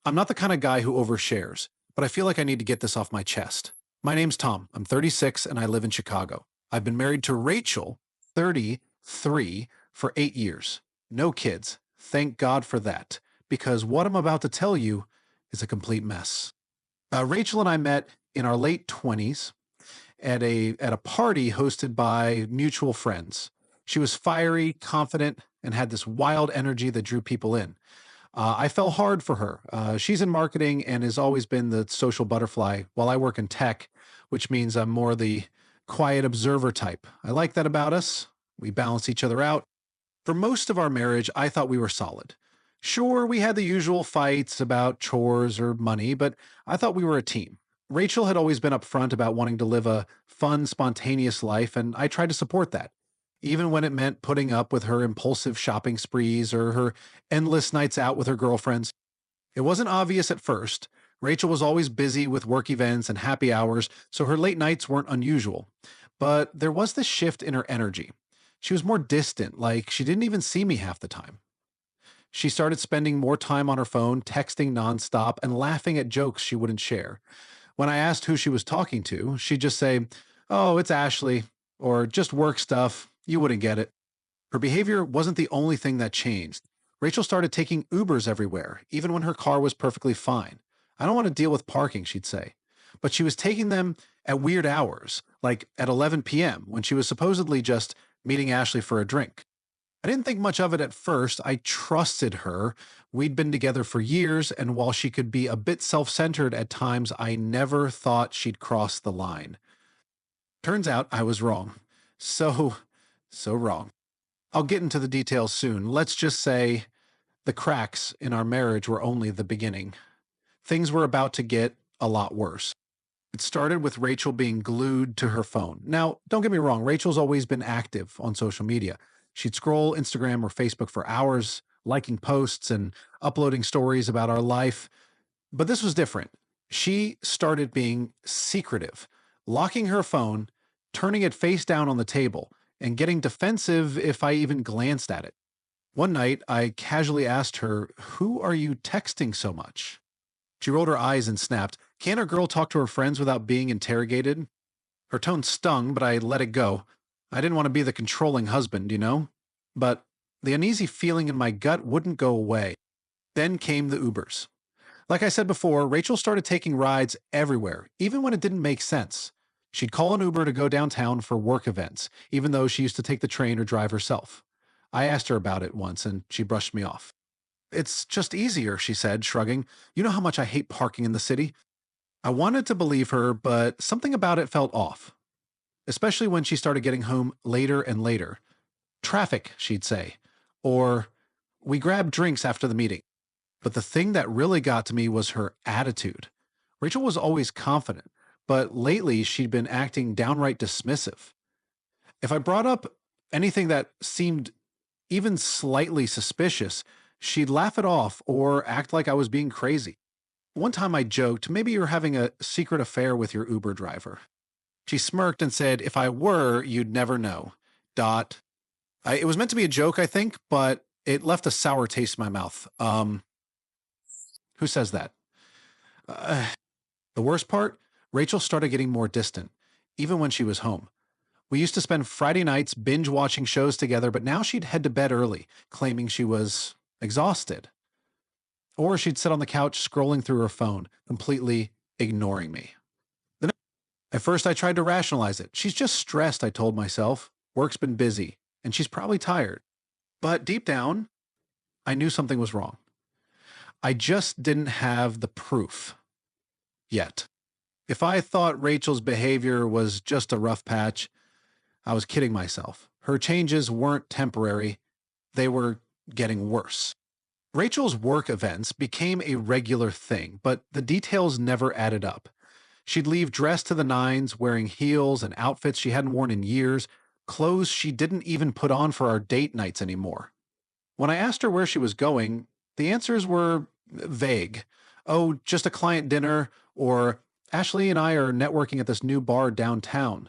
I'm not the kind of guy who overshares, but I feel like I need to get this off my chest. My name's Tom. I'm 36 and I live in Chicago. I've been married to Rachel, 33, for 8 years. No kids. Thank God for that, because what I'm about to tell you is a complete mess. Rachel and I met in our late 20s at a party hosted by mutual friends. She was fiery, confident, and had this wild energy that drew people in. I fell hard for her. She's in marketing and has always been the social butterfly, while I work in tech, which means I'm more the quiet observer type. I like that about us. We balance each other out. For most of our marriage, I thought we were solid. Sure, we had the usual fights about chores or money, but I thought we were a team. Rachel had always been upfront about wanting to live a fun, spontaneous life, and I tried to support that, even when it meant putting up with her impulsive shopping sprees or her endless nights out with her girlfriends. It wasn't obvious at first. Rachel was always busy with work events and happy hours, so her late nights weren't unusual. But there was this shift in her energy. She was more distant, like she didn't even see me half the time. She started spending more time on her phone, texting nonstop, and laughing at jokes she wouldn't share. When I asked who she was talking to, she'd just say, "Oh, it's Ashley," or "just work stuff. You wouldn't get it." Her behavior wasn't the only thing that changed. Rachel started taking Ubers everywhere, even when her car was perfectly fine. "I don't want to deal with parking," she'd say. But she was taking them at weird hours, like at 11 p.m., when she was supposedly just meeting Ashley for a drink. I didn't think much of it at first. I trusted her. We'd been together for years, and while she could be a bit self centered at times, I never thought she'd cross the line. Turns out I was wrong. So, so wrong. I'll get into the details soon. Let's just say the cracks in our marriage were only the beginning. Things were about to get a lot worse. It started with Rachel being glued to her phone. Now, don't get me wrong, Rachel's always been active on social media. She'd scroll Instagram or Facebook for hours, liking posts and uploading stories about our life. But this was different. She started being secretive, locking her phone, turning it face down on the table, and getting defensive if I even glanced at it. One night, I casually asked her, "Who are you texting so much?" She rolled her eyes and snapped, "Can't a girl talk to her friends without being interrogated?" Her tone stung, but I let it go. I didn't want to be the controlling husband, you know? But the uneasy feeling in my gut wouldn't go away. Then came the Ubers. Like I said before, Rachel started taking rides everywhere, even when it didn't make sense. She'd call an Uber to go downtown for work events, even though she used to take the train or drive herself. I asked her about it once, and she brushed me off. "It's just easier," she said, shrugging. "You know how much I hate parking in the city." I wanted to believe her, but something about it felt off, especially when she started getting home later and later. "Traffic," she'd say, or "we grabbed drinks after the meeting." But the thing that really got to me was her attitude. Rachel was always confident, but lately she'd been acting downright dismissive. If I brought up anything that seemed even slightly suspicious, she'd laugh it off or act like I was being crazy. One time I joked, "Maybe you're having a secret affair with your Uber driver." She smirked and said, "If I were, you'd never know." Dot. It was meant to be a joke, I think, but it left a sour taste in my mouth. Who says that? Uh, the worst part? Rachel started getting more distant, even when she was home. We used to spend Friday nights binge watching shows together, but now she'd head to bed early, claiming she was exhausted. Or she'd sit on the couch scrolling through her phone, completely ignoring me. Then, at first, I tried to rationalize it. She's just stressed, I told myself. Work's been busy, and she's probably tired. But deep down, I knew something was wrong. I just didn't have the proof yet. If I thought Rachel's behavior was just a rough patch, I was kidding myself. Her changes weren't temporary, they were getting worse. Rachel's work events became a regular thing, but the details never added up. She'd leave dressed to the nines, wearing heels and outfits she hadn't worn in years, clothes she didn't even put on for our date nights anymore. When I asked her where she was going, the answers were vague. "Oh, just a client dinner," or "Ashley and I are networking at this new bar downtown."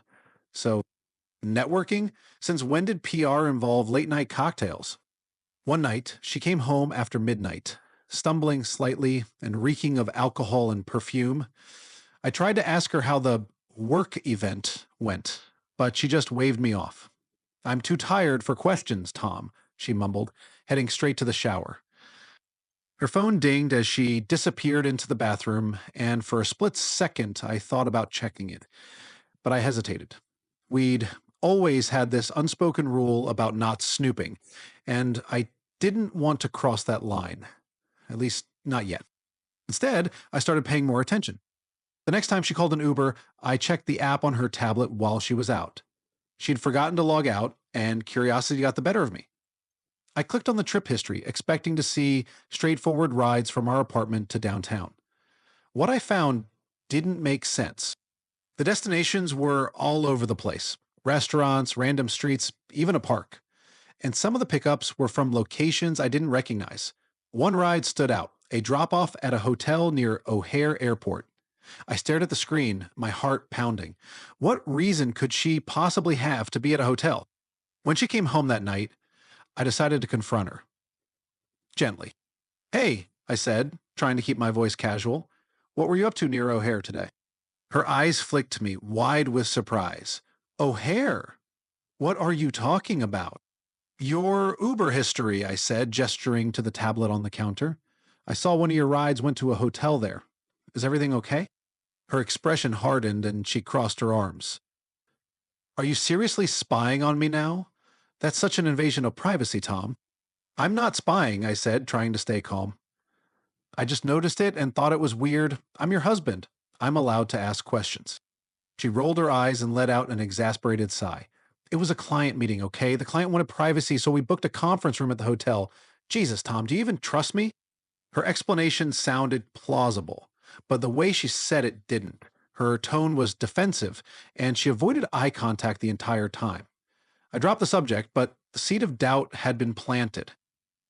So, networking? Since when did PR involve late night cocktails? One night, she came home after midnight. stumbling slightly and reeking of alcohol and perfume. I tried to ask her how the work event went, but she just waved me off. I'm too tired for questions, Tom, she mumbled, heading straight to the shower. Her phone dinged as she disappeared into the bathroom, and for a split second I thought about checking it, but I hesitated. We'd always had this unspoken rule about not snooping, and I didn't want to cross that line. At least, not yet. Instead, I started paying more attention. The next time she called an Uber, I checked the app on her tablet while she was out. She'd forgotten to log out, and curiosity got the better of me. I clicked on the trip history, expecting to see straightforward rides from our apartment to downtown. What I found didn't make sense. The destinations were all over the place: restaurants, random streets, even a park. And some of the pickups were from locations I didn't recognize. One ride stood out: a drop off at a hotel near O'Hare Airport. I stared at the screen, my heart pounding. What reason could she possibly have to be at a hotel? When she came home that night, I decided to confront her. Gently. "Hey," I said, trying to keep my voice casual. "What were you up to near O'Hare today?" Her eyes flicked to me, wide with surprise. "O'Hare? What are you talking about?" "Your Uber history," I said, gesturing to the tablet on the counter. "I saw one of your rides went to a hotel there. Is everything okay?" Her expression hardened and she crossed her arms. "Are you seriously spying on me now? That's such an invasion of privacy, Tom." "I'm not spying," I said, trying to stay calm. "I just noticed it and thought it was weird. I'm your husband. I'm allowed to ask questions." She rolled her eyes and let out an exasperated sigh. "It was a client meeting, okay? The client wanted privacy, so we booked a conference room at the hotel. Jesus, Tom, do you even trust me?" Her explanation sounded plausible, but the way she said it didn't. Her tone was defensive, and she avoided eye contact the entire time. I dropped the subject, but the seed of doubt had been planted.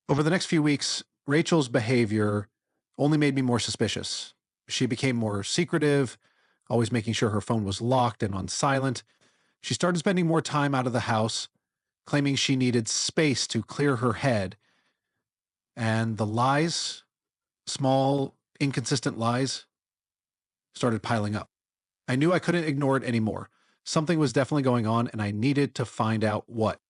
Over the next few weeks, Rachel's behavior only made me more suspicious. She became more secretive, always making sure her phone was locked and on silent. She started spending more time out of the house, claiming she needed space to clear her head. And the lies, small, inconsistent lies, started piling up. I knew I couldn't ignore it anymore. Something was definitely going on, and I needed to find out what.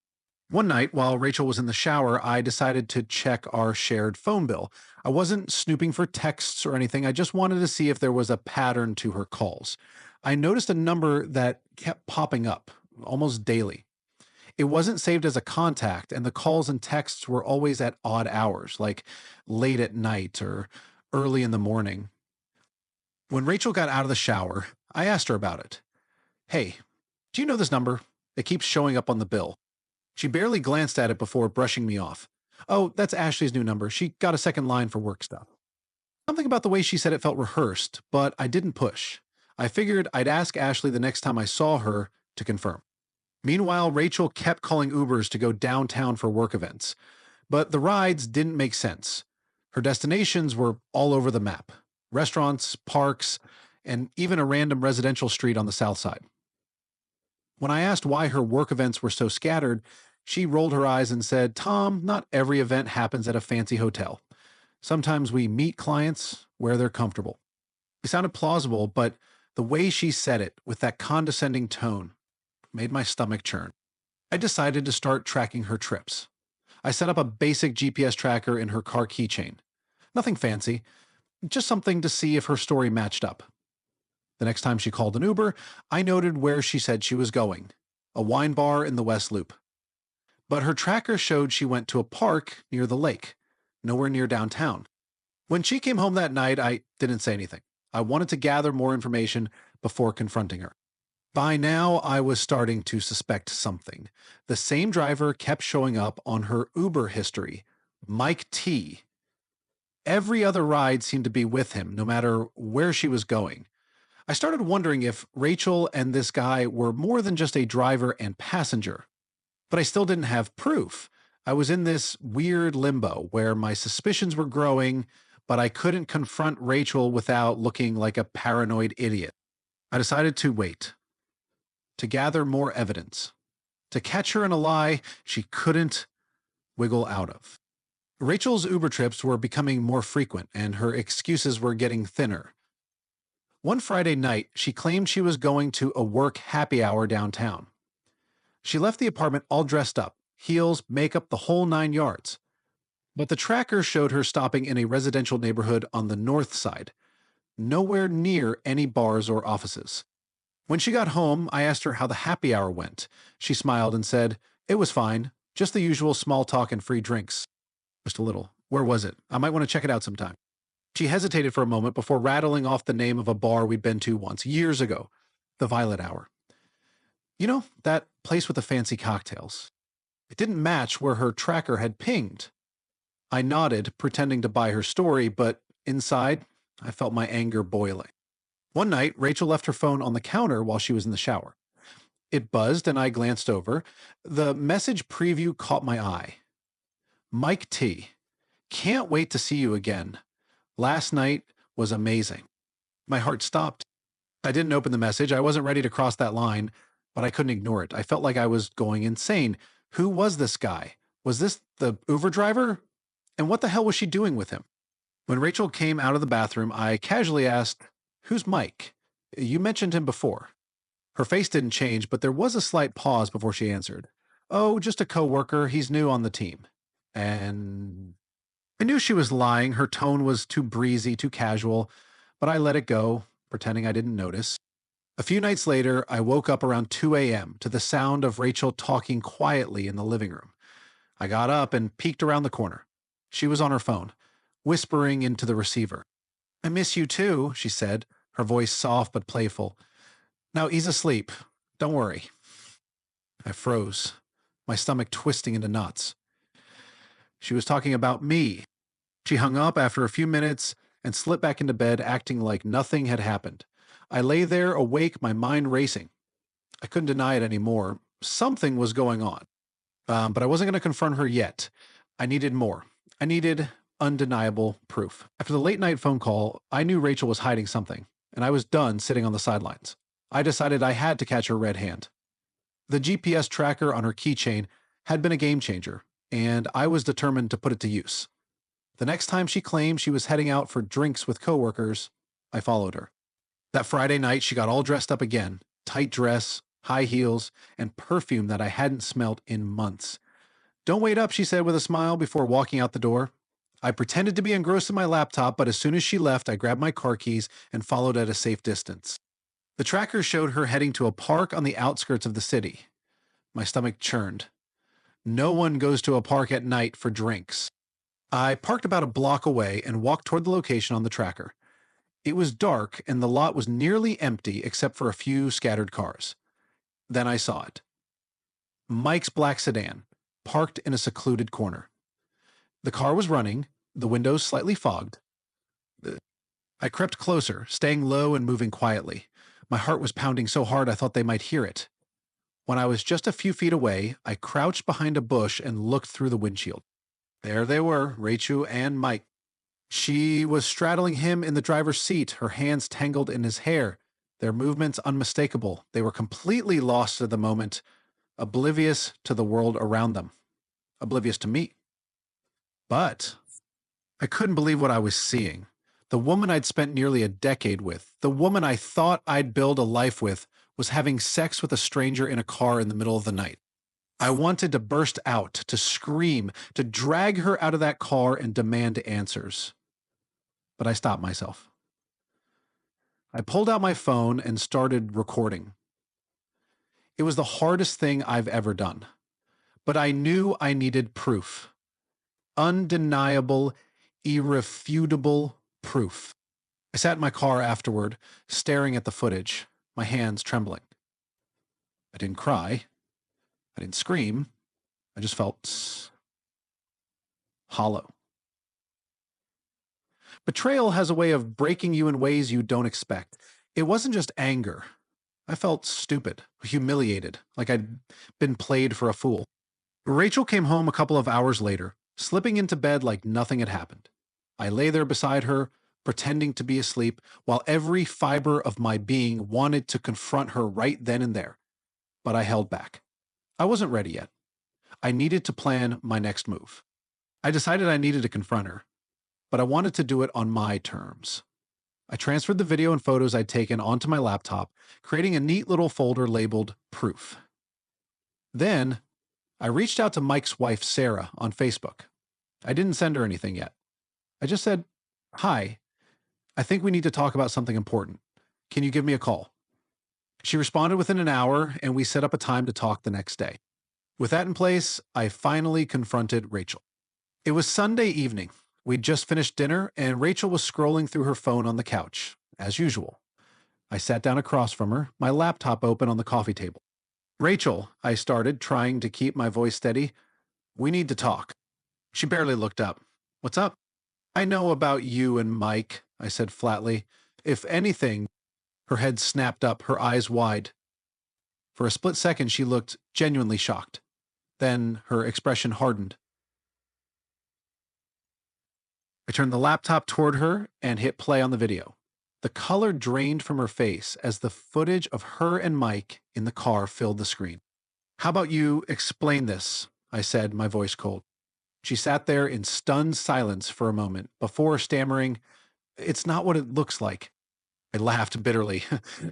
One night, while Rachel was in the shower, I decided to check our shared phone bill. I wasn't snooping for texts or anything. I just wanted to see if there was a pattern to her calls. I noticed a number that kept popping up almost daily. It wasn't saved as a contact, and the calls and texts were always at odd hours, like late at night or early in the morning. When Rachel got out of the shower, I asked her about it. "Hey, do you know this number? It keeps showing up on the bill." She barely glanced at it before brushing me off. "Oh, that's Ashley's new number. She got a second line for work stuff." Something about the way she said it felt rehearsed, but I didn't push. I figured I'd ask Ashley the next time I saw her to confirm. Meanwhile, Rachel kept calling Ubers to go downtown for work events, but the rides didn't make sense. Her destinations were all over the map: restaurants, parks, and even a random residential street on the south side. When I asked why her work events were so scattered, she rolled her eyes and said, "Tom, not every event happens at a fancy hotel. Sometimes we meet clients where they're comfortable." It sounded plausible, but the way she said it, with that condescending tone, made my stomach churn. I decided to start tracking her trips. I set up a basic GPS tracker in her car keychain. Nothing fancy, just something to see if her story matched up. The next time she called an Uber, I noted where she said she was going: a wine bar in the West Loop. But her tracker showed she went to a park near the lake, nowhere near downtown. When she came home that night, I didn't say anything. I wanted to gather more information before confronting her. By now, I was starting to suspect something. The same driver kept showing up on her Uber history: Mike T. Every other ride seemed to be with him, no matter where she was going. I started wondering if Rachel and this guy were more than just a driver and passenger. But I still didn't have proof. I was in this weird limbo where my suspicions were growing, but I couldn't confront Rachel without looking like a paranoid idiot. I decided to wait, to gather more evidence, to catch her in a lie she couldn't wiggle out of. Rachel's Uber trips were becoming more frequent, and her excuses were getting thinner. One Friday night, she claimed she was going to a work happy hour downtown. She left the apartment all dressed up, heels, makeup, the whole 9 yards. But the tracker showed her stopping in a residential neighborhood on the north side, nowhere near any bars or offices. When she got home, I asked her how the happy hour went. She smiled and said, "It was fine, just the usual small talk and free drinks." Just a little. Where was it? I might want to check it out sometime. She hesitated for a moment before rattling off the name of a bar we'd been to once, years ago, the Violet Hour. You know, that place with the fancy cocktails. It didn't match where her tracker had pinged. I nodded, pretending to buy her story, but inside, I felt my anger boiling. One night, Rachel left her phone on the counter while she was in the shower. It buzzed and I glanced over. The message preview caught my eye. Mike T. Can't wait to see you again. Last night was amazing. My heart stopped. I didn't open the message. I wasn't ready to cross that line, but I couldn't ignore it. I felt like I was going insane. Who was this guy? Was this the Uber driver? And what the hell was she doing with him? When Rachel came out of the bathroom, I casually asked, "Who's Mike? You mentioned him before." Her face didn't change, but there was a slight pause before she answered. "Oh, just a coworker. He's new on the team." And I knew she was lying. Her tone was too breezy, too casual, but I let it go, pretending I didn't notice. A few nights later, I woke up around 2 a.m. to the sound of Rachel talking quietly in the living room. I got up and peeked around the corner. She was on her phone, whispering into the receiver. "I miss you too," she said, her voice soft but playful. "Now he's asleep. Don't worry." I froze, my stomach twisting into knots. She was talking about me. She hung up after a few minutes and slipped back into bed, acting like nothing had happened. I lay there awake, my mind racing. I couldn't deny it anymore. Something was going on. But I wasn't going to confront her yet. I needed more. I needed undeniable proof. After the late night phone call, I knew Rachel was hiding something, and I was done sitting on the sidelines. I decided I had to catch her red hand. The GPS tracker on her keychain had been a game changer, and I was determined to put it to use. The next time she claimed she was heading out for drinks with coworkers, I followed her. That Friday night, she got all dressed up again, tight dress, high heels, and perfume that I hadn't smelled in months. "Don't wait up," she said with a smile before walking out the door. I pretended to be engrossed in my laptop, but as soon as she left, I grabbed my car keys and followed at a safe distance. The tracker showed her heading to a park on the outskirts of the city. My stomach churned. No one goes to a park at night for drinks. I parked about a block away and walked toward the location on the tracker. It was dark and the lot was nearly empty except for a few scattered cars. Then I saw it. Mike's black sedan, parked in a secluded corner. The car was running, the windows slightly fogged. I crept closer, staying low and moving quietly. My heart was pounding so hard I thought they might hear it. When I was just a few feet away, I crouched behind a bush and looked through the windshield. There they were, Rachel and Mike. She was straddling him in the driver's seat, her hands tangled in his hair, their movements unmistakable. They were completely lost at the moment, oblivious to the world around them, oblivious to me. But I couldn't believe what I was seeing. The woman I'd spent nearly a decade with, the woman I thought I'd build a life with, was having sex with a stranger in a car in the middle of the night. I wanted to burst out, to scream, to drag her out of that car and demand answers. But I stopped myself. I pulled out my phone and started recording. It was the hardest thing I've ever done. But I knew I needed proof. Undeniable, irrefutable proof. I sat in my car afterward, staring at the footage, my hands trembling. I didn't cry. I didn't scream. I just felt hollow. Betrayal has a way of breaking you in ways you don't expect. It wasn't just anger. I felt stupid, humiliated, like I'd been played for a fool. Rachel came home a couple of hours later, slipping into bed like nothing had happened. I lay there beside her, pretending to be asleep, while every fiber of my being wanted to confront her right then and there. But I held back. I wasn't ready yet. I needed to plan my next move. I decided I needed to confront her, but I wanted to do it on my terms. I transferred the video and photos I'd taken onto my laptop, creating a neat little folder labeled Proof. Then, I reached out to Mike's wife, Sarah, on Facebook. I didn't send her anything yet. I just said, "Hi, I think we need to talk about something important. Can you give me a call?" She responded within an hour, and we set up a time to talk the next day. With that in place, I finally confronted Rachel. It was Sunday evening. We'd just finished dinner, and Rachel was scrolling through her phone on the couch, as usual. I sat down across from her, my laptop open on the coffee table. "Rachel," I started, trying to keep my voice steady, "we need to talk." She barely looked up. "What's up?" "I know about you and Mike," I said flatly. "If anything," her head snapped up, her eyes wide. For a split second, she looked genuinely shocked. Then her expression hardened. I turned the laptop toward her and hit play on the video. The color drained from her face as the footage of her and Mike in the car filled the screen. "How about you explain this?" I said, my voice cold. She sat there in stunned silence for a moment before stammering, "It's not what it looks like." I laughed bitterly.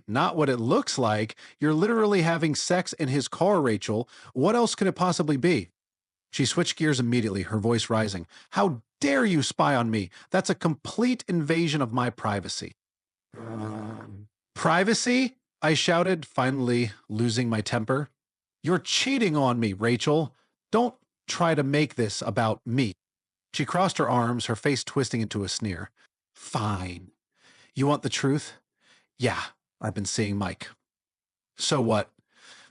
"Not what it looks like? You're literally having sex in his car, Rachel. What else could it possibly be?" She switched gears immediately, her voice rising. "How dare you spy on me? That's a complete invasion of my privacy." "Privacy?" I shouted, finally losing my temper. "You're cheating on me, Rachel. Don't try to make this about me." She crossed her arms, her face twisting into a sneer. "Fine. You want the truth? Yeah, I've been seeing Mike." "So what?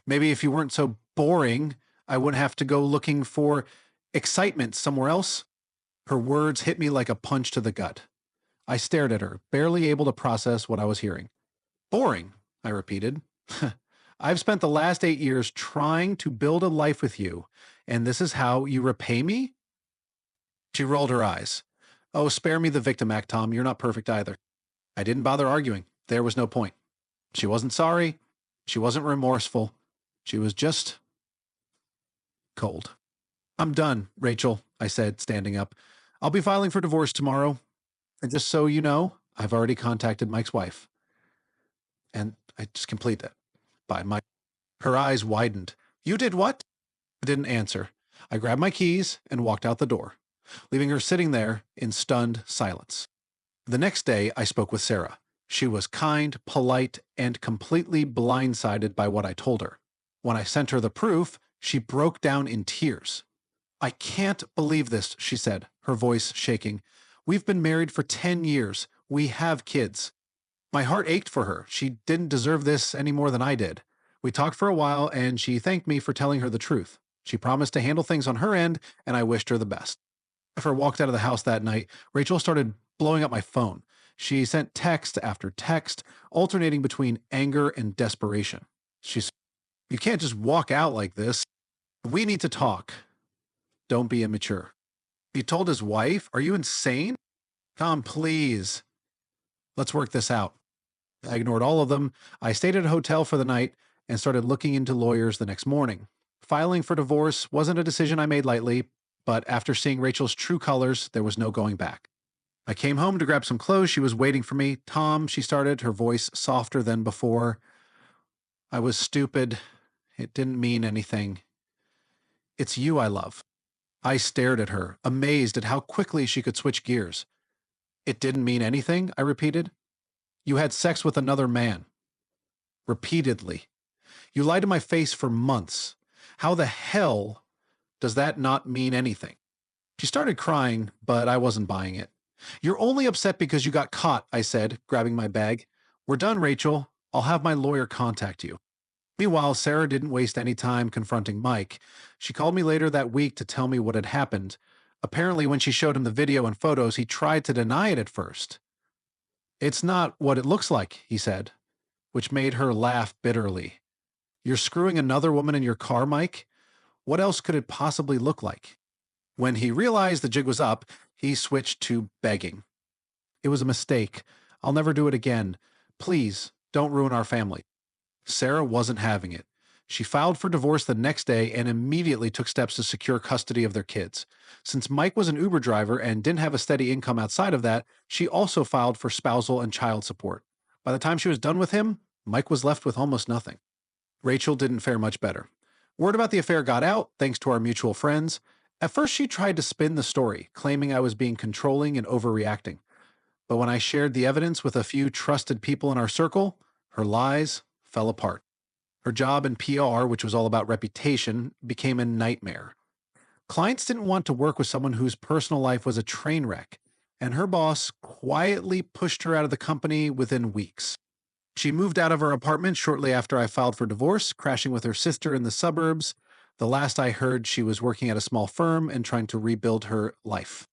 Maybe if you weren't so boring, I wouldn't have to go looking for excitement somewhere else." Her words hit me like a punch to the gut. I stared at her, barely able to process what I was hearing. "Boring," I repeated. "I've spent the last 8 years trying to build a life with you, and this is how you repay me?" She rolled her eyes. "Oh, spare me the victim act, Tom. You're not perfect either." I didn't bother arguing. There was no point. She wasn't sorry. She wasn't remorseful. She was just cold. "I'm done, Rachel," I said, standing up. "I'll be filing for divorce tomorrow. And just so you know, I've already contacted Mike's wife." And I just complete that. By Mike. Her eyes widened. "You did what?" I didn't answer. I grabbed my keys and walked out the door, leaving her sitting there in stunned silence. The next day, I spoke with Sarah. She was kind, polite, and completely blindsided by what I told her. When I sent her the proof, she broke down in tears. "I can't believe this," she said, her voice shaking. "We've been married for 10 years. We have kids." My heart ached for her. She didn't deserve this any more than I did. We talked for a while, and she thanked me for telling her the truth. She promised to handle things on her end, and I wished her the best. After I walked out of the house that night, Rachel started blowing up my phone. She sent text after text, alternating between anger and desperation. She's, "You can't just walk out like this. We need to talk. Don't be immature." "He told his wife? Are you insane?" "Tom, please. Let's work this out." I ignored all of them. I stayed at a hotel for the night and started looking into lawyers the next morning. Filing for divorce wasn't a decision I made lightly, but after seeing Rachel's true colors, there was no going back. I came home to grab some clothes. She was waiting for me. "Tom," she started, her voice softer than before. "I was stupid. It didn't mean anything. It's you I love." I stared at her, amazed at how quickly she could switch gears. "It didn't mean anything?" I repeated. "You had sex with another man. Repeatedly. You lied to my face for months. How the hell does that not mean anything?" She started crying, but I wasn't buying it. "You're only upset because you got caught," I said, grabbing my bag. "We're done, Rachel. I'll have my lawyer contact you." Meanwhile, Sarah didn't waste any time confronting Mike. She called me later that week to tell me what had happened. Apparently, when she showed him the video and photos, he tried to deny it at first. "It's not what it looks like," he said, which made her laugh bitterly. "You're screwing another woman in your car, Mike? What else could it possibly look like?" When he realized the jig was up, he switched to begging. "It was a mistake. I'll never do it again. Please, don't ruin our family." Sarah wasn't having it. She filed for divorce the next day and immediately took steps to secure custody of their kids. Since Mike was an Uber driver and didn't have a steady income outside of that, she also filed for spousal and child support. By the time she was done with him, Mike was left with almost nothing. Rachel didn't fare much better. Word about the affair got out thanks to our mutual friends. At first, she tried to spin the story, claiming I was being controlling and overreacting. But when I shared the evidence with a few trusted people in our circle, her lies fell apart. Her job in PR, which was all about reputation, became a nightmare. Clients didn't want to work with someone whose personal life was a train wreck, and her boss quietly pushed her out of the company within weeks. She moved out of her apartment shortly after I filed for divorce, crashing with her sister in the suburbs. The last I heard, she was working at a small firm and trying to rebuild her life.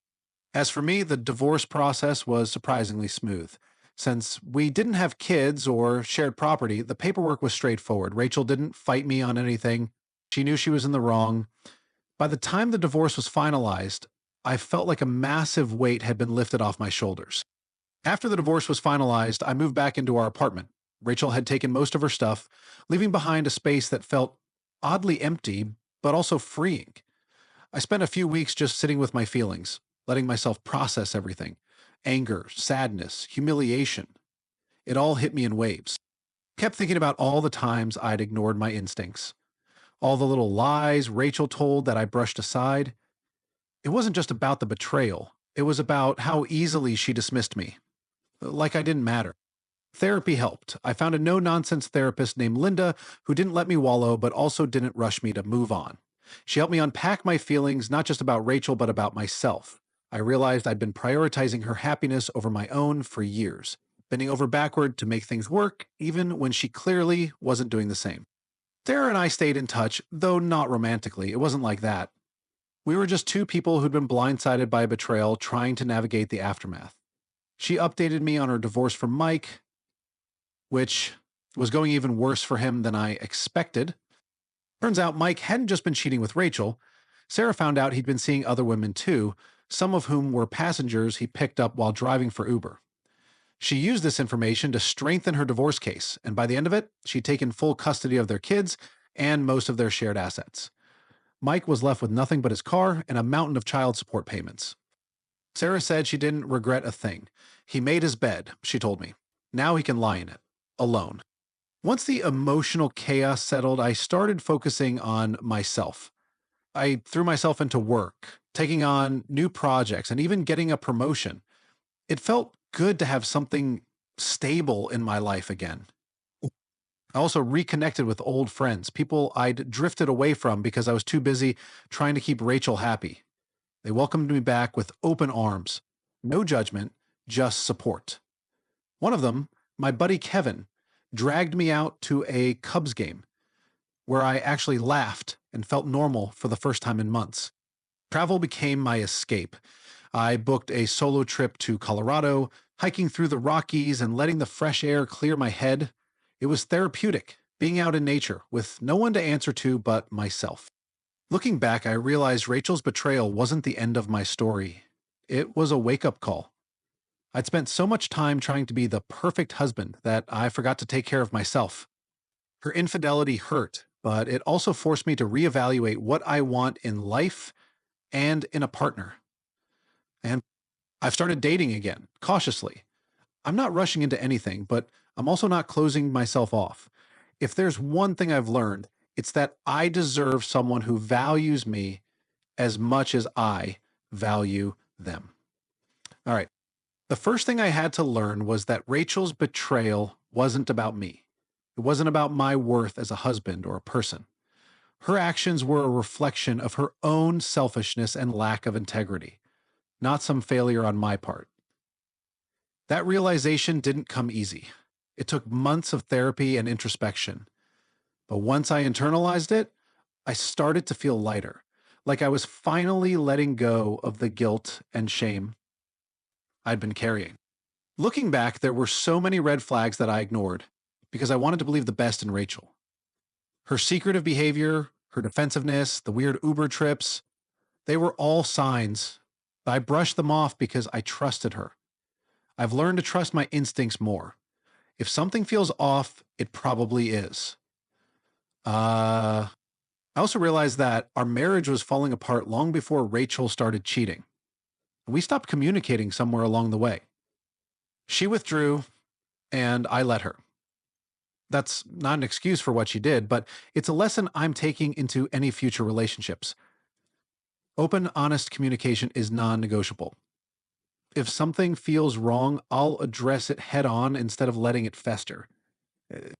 As for me, the divorce process was surprisingly smooth. Since we didn't have kids or shared property, the paperwork was straightforward. Rachel didn't fight me on anything. She knew she was in the wrong. By the time the divorce was finalized, I felt like a massive weight had been lifted off my shoulders. After the divorce was finalized, I moved back into our apartment. Rachel had taken most of her stuff, leaving behind a space that felt oddly empty, but also freeing. I spent a few weeks just sitting with my feelings, letting myself process everything: anger, sadness, humiliation. It all hit me in waves. Kept thinking about all the times I'd ignored my instincts, all the little lies Rachel told that I brushed aside. It wasn't just about the betrayal, it was about how easily she dismissed me, like I didn't matter. Therapy helped. I found a no nonsense therapist named Linda who didn't let me wallow, but also didn't rush me to move on. She helped me unpack my feelings, not just about Rachel, but about myself. I realized I'd been prioritizing her happiness over my own for years, bending over backward to make things work, even when she clearly wasn't doing the same. Sarah and I stayed in touch, though not romantically. It wasn't like that. We were just two people who'd been blindsided by a betrayal, trying to navigate the aftermath. She updated me on her divorce from Mike, which was going even worse for him than I expected. Turns out Mike hadn't just been cheating with Rachel. Sarah found out he'd been seeing other women too, some of whom were passengers he picked up while driving for Uber. She used this information to strengthen her divorce case, and by the end of it, she'd taken full custody of their kids and most of their shared assets. Mike was left with nothing but his car and a mountain of child support payments. Sarah said she didn't regret a thing. He made his bed, she told me. Now he can lie in it, alone. Once the emotional chaos settled, I started focusing on myself. I threw myself into work, taking on new projects, and even getting a promotion. It felt good to have something stable in my life again. I also reconnected with old friends, people I'd drifted away from because I was too busy trying to keep Rachel happy. They welcomed me back with open arms. No judgment, just support. One of them, my buddy Kevin, dragged me out to a Cubs game where I actually laughed and felt normal for the first time in months. Travel became my escape. I booked a solo trip to Colorado, hiking through the Rockies and letting the fresh air clear my head. It was therapeutic, being out in nature with no one to answer to but myself. Looking back, I realized Rachel's betrayal wasn't the end of my story. It was a wake-up call. I'd spent so much time trying to be the perfect husband that I forgot to take care of myself. Her infidelity hurt, but it also forced me to reevaluate what I want in life and in a partner. And I've started dating again, cautiously. I'm not rushing into anything, but I'm also not closing myself off. If there's one thing I've learned, it's that I deserve someone who values me as much as I value them. All right. The first thing I had to learn was that Rachel's betrayal wasn't about me. It wasn't about my worth as a husband or a person. Her actions were a reflection of her own selfishness and lack of integrity, not some failure on my part. That realization didn't come easy. It took months of therapy and introspection. But once I internalized it, I started to feel lighter, like I was finally letting go of the guilt and shame I'd been carrying. Looking back, there were so many red flags that I ignored because I wanted to believe the best in Rachel. Her secretive behavior, her defensiveness, the weird Uber trips, they were all signs. I brushed them off because I trusted her. I've learned to trust my instincts more. If something feels off, it probably is. Uh, I also realized that our marriage was falling apart long before Rachel started cheating. We stopped communicating somewhere along the way. She withdrew, and I let her. That's not an excuse for what she did, but it's a lesson I'm taking into any future relationships. Open, honest communication is non negotiable. If something feels wrong, I'll address it head on instead of letting it fester. Uh,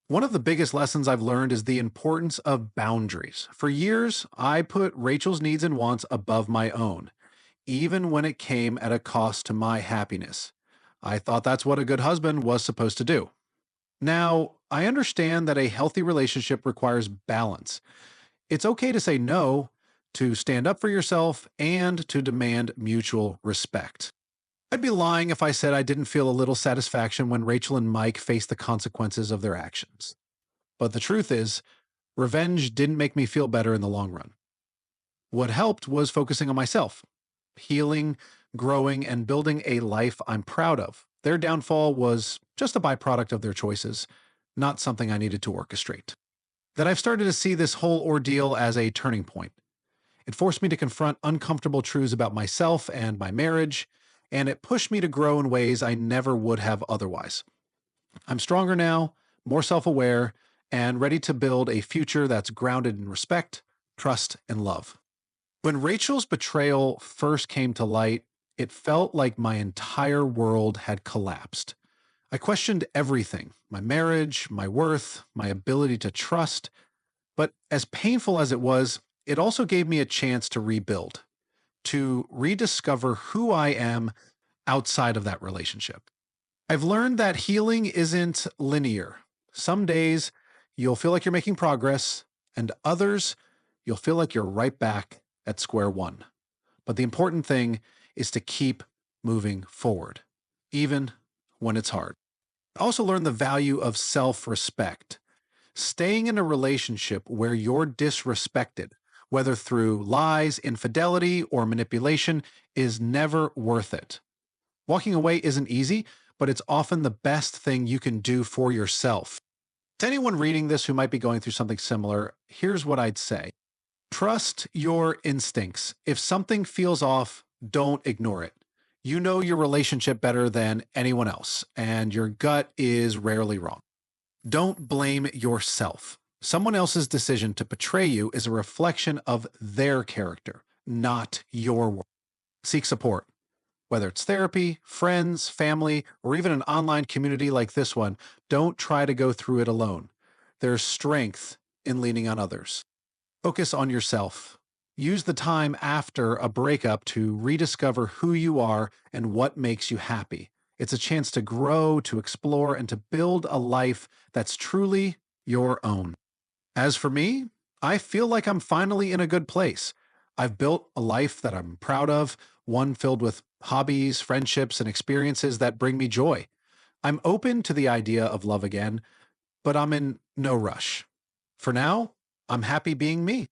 One of the biggest lessons I've learned is the importance of boundaries. For years, I put Rachel's needs and wants above my own, even when it came at a cost to my happiness. I thought that's what a good husband was supposed to do. Now, I understand that a healthy relationship requires balance. It's okay to say no, to stand up for yourself, and to demand mutual respect. I'd be lying if I said I didn't feel a little satisfaction when Rachel and Mike faced the consequences of their actions. But the truth is, revenge didn't make me feel better in the long run. What helped was focusing on myself, healing, growing, and building a life I'm proud of. Their downfall was just a byproduct of their choices, not something I needed to orchestrate. That I've started to see this whole ordeal as a turning point. It forced me to confront uncomfortable truths about myself and my marriage, and it pushed me to grow in ways I never would have otherwise. I'm stronger now, more self aware, and ready to build a future that's grounded in respect, trust, and love. When Rachel's betrayal first came to light, it felt like my entire world had collapsed. I questioned everything: my marriage, my worth, my ability to trust. But as painful as it was, it also gave me a chance to rebuild, to rediscover who I am outside of that relationship. I've learned that healing isn't linear. Some days you'll feel like you're making progress, and others you'll feel like you're right back at square one. But the important thing is to keep moving forward, even when it's hard. I also learned the value of self respect. Staying in a relationship where you're disrespected, whether through lies, infidelity, or manipulation, is never worth it. Walking away isn't easy, but it's often the best thing you can do for yourself. To anyone reading this who might be going through something similar, here's what I'd say: trust your instincts. If something feels off, don't ignore it. You know your relationship better than anyone else, and your gut is rarely wrong. Don't blame yourself. Someone else's decision to betray you is a reflection of their character, not your worth. Seek support. Whether it's therapy, friends, family, or even an online community like this one, don't try to go through it alone. There's strength in leaning on others. Focus on yourself. Use the time after a breakup to rediscover who you are and what makes you happy. It's a chance to grow, to explore, and to build a life that's truly your own. As for me, I feel like I'm finally in a good place. I've built a life that I'm proud of, one filled with hobbies, friendships, and experiences that bring me joy. I'm open to the idea of love again, but I'm in no rush. For now, I'm happy being me.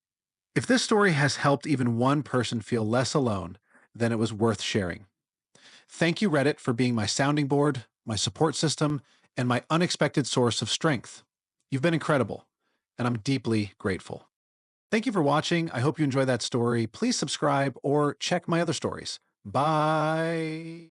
If this story has helped even one person feel less alone, then it was worth sharing. Thank you, Reddit, for being my sounding board, my support system, and my unexpected source of strength. You've been incredible, and I'm deeply grateful. Thank you for watching. I hope you enjoyed that story. Please subscribe or check my other stories. Bye.